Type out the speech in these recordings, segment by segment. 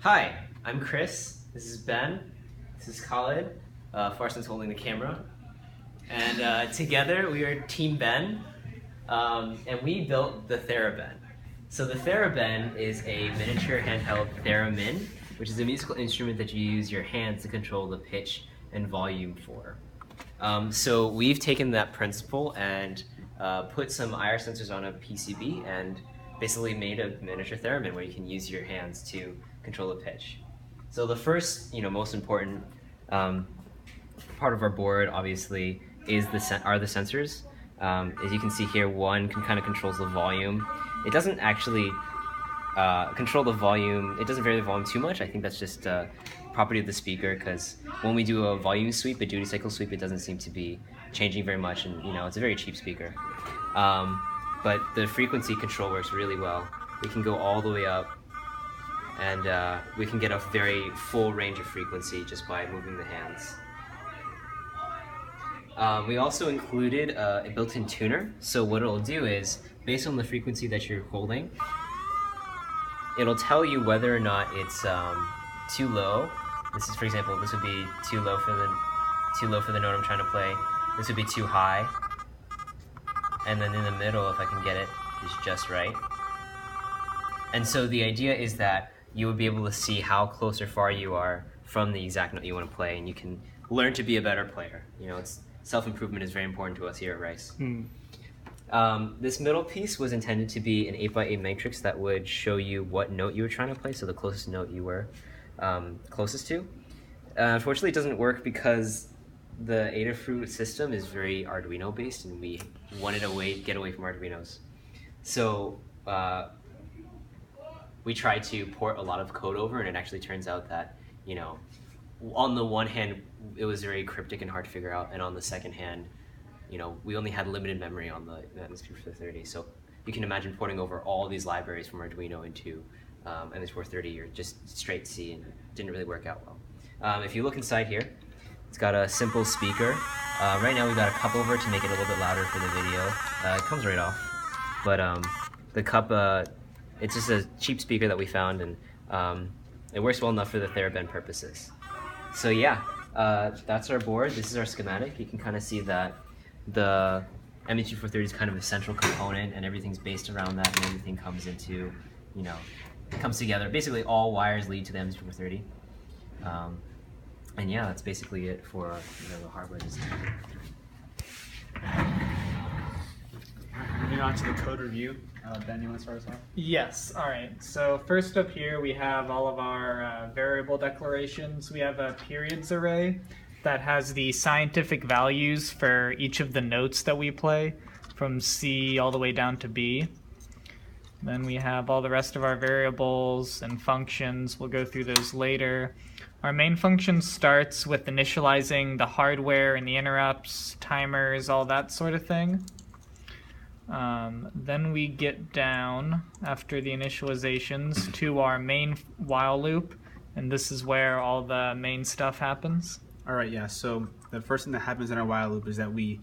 Hi, I'm Chris. This is Ben. This is Khalid. Farson's holding the camera. And together we are Team Ben, and we built the ThereBen. So the ThereBen is a miniature handheld theremin, which is a musical instrument that you use your hands to control the pitch and volume for. So we've taken that principle and put some IR sensors on a PCB and basically made a miniature theremin where you can use your hands to control the pitch. So the first, most important part of our board, obviously, are the sensors. As you can see here, one kind of controls the volume. It doesn't actually control the volume. It doesn't vary the volume too much. I think that's just a property of the speaker, because when we do a volume sweep, a duty cycle sweep, it doesn't seem to be changing very much, and it's a very cheap speaker. But the frequency control works really well. We can go all the way up, and we can get a very full range of frequency just by moving the hands. We also included a built-in tuner, so what it'll do is, based on the frequency that you're holding, it'll tell you whether or not it's too low. This is, for example, this would be too low for the note I'm trying to play. This would be too high, and then in the middle, if I can get it, is just right. And so the idea is that you would be able to see how close or far you are from the exact note you want to play, and you can learn to be a better player. Self-improvement is very important to us here at Rice. This middle piece was intended to be an 8x8 matrix that would show you what note you were trying to play, so the closest note you were closest to. Unfortunately, it doesn't work because the Adafruit system is very Arduino based, and we wanted to get away from Arduinos. So we tried to port a lot of code over, and it actually turns out that, on the one hand, it was very cryptic and hard to figure out, and on the second hand, we only had limited memory on the MS430. So you can imagine porting over all these libraries from Arduino into MS430, or just straight C, and it didn't really work out well. If you look inside here, it's got a simple speaker. Right now we've got a cup over to make it a little bit louder for the video. It comes right off. But the cup, it's just a cheap speaker that we found, and it works well enough for the ThereBen purposes. So yeah, that's our board. This is our schematic. You can kind of see that the ME2430 is kind of a central component, and everything's based around that, and everything comes into, comes together. Basically, all wires lead to the ME2430. And yeah, that's basically it for the hardware design. Moving on to the code review. Ben, you want to start us off? Yes, all right. So first up here we have all of our variable declarations. We have a periods array that has the scientific values for each of the notes that we play, from C all the way down to B. Then we have all the rest of our variables and functions. We'll go through those later. Our main function starts with initializing the hardware and the interrupts, timers, all that sort of thing. Then we get down, after the initializations, to our main while loop, and this is where all the main stuff happens. All right, yeah, so the first thing that happens in our while loop is that we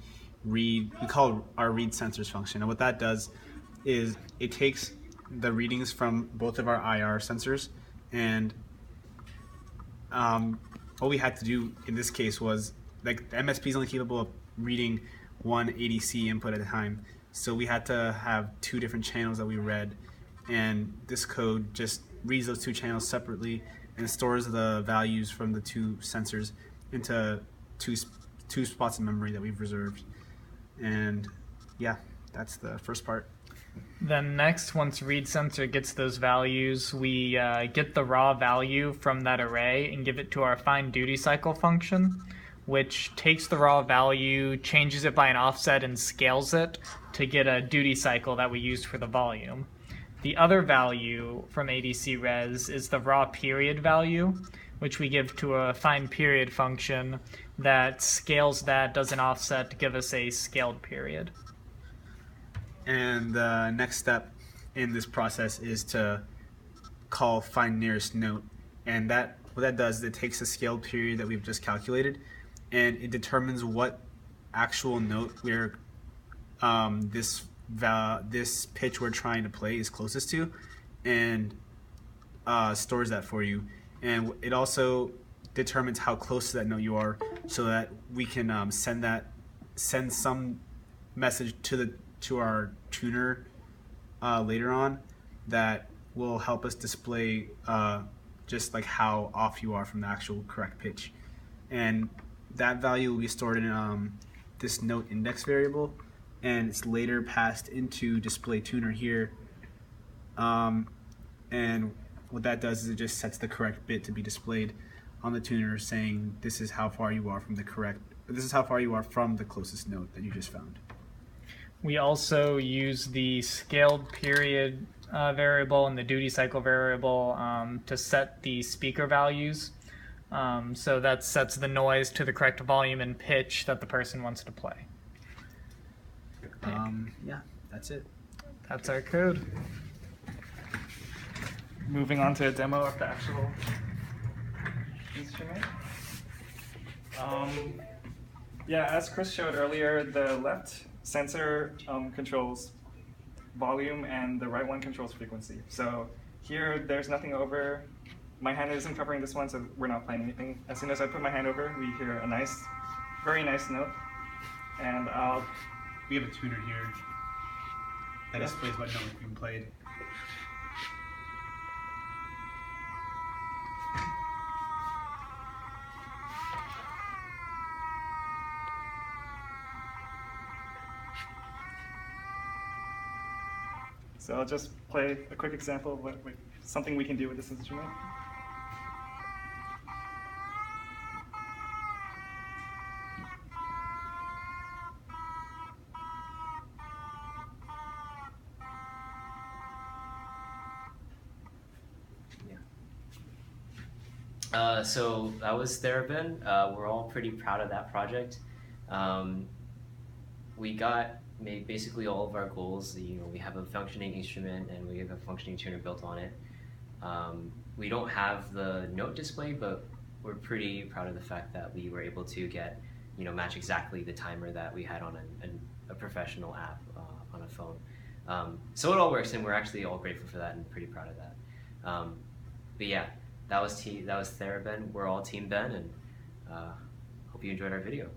call it our read sensors function, and what that does is it takes the readings from both of our IR sensors, and what we had to do in this case was, like, the MSP is only capable of reading one ADC input at a time, so we had to have two different channels that we read, and this code just reads those two channels separately and stores the values from the two sensors into two spots in memory that we've reserved. And yeah, that's the first part. Then next, once read sensor gets those values, we get the raw value from that array and give it to our find duty cycle function, which takes the raw value, changes it by an offset, and scales it to get a duty cycle that we used for the volume. The other value from ADC res is the raw period value, which we give to a find period function that scales that, does an offset to give us a scaled period. And the next step in this process is to call find nearest note, and what that does is it takes the scaled period that we've just calculated, and it determines what actual note this pitch we're trying to play is closest to, and stores that for you, and it also determines how close to that note you are, so that we can send some message to our tuner later on that will help us display just like how off you are from the actual correct pitch, and that value will be stored in this note index variable, and it's later passed into display tuner here, and what that does is it just sets the correct bit to be displayed on the tuner, saying this is how far you are from the closest note that you just found. We also use the scaled period variable and the duty cycle variable to set the speaker values. So that sets the noise to the correct volume and pitch that the person wants to play. Yeah, that's it. That's our code. Moving on to a demo of the actual instrument. Yeah, as Chris showed earlier, the left sensor controls volume and the right one controls frequency. So here there's nothing over. My hand isn't covering this one, so we're not playing anything. As soon as I put my hand over, we hear a nice, very nice note. And we have a tuner here that displays what note we've played. So I'll just play a quick example of something we can do with this instrument. So that was ThereBen. We're all pretty proud of that project. We got basically all of our goals. We have a functioning instrument and we have a functioning tuner built on it. We don't have the note display, but we're pretty proud of the fact that we were able to match exactly the timer that we had on a professional app on a phone. So it all works, and we're actually all grateful for that and pretty proud of that. But yeah, that was ThereBen. We're all Team Ben, and hope you enjoyed our video.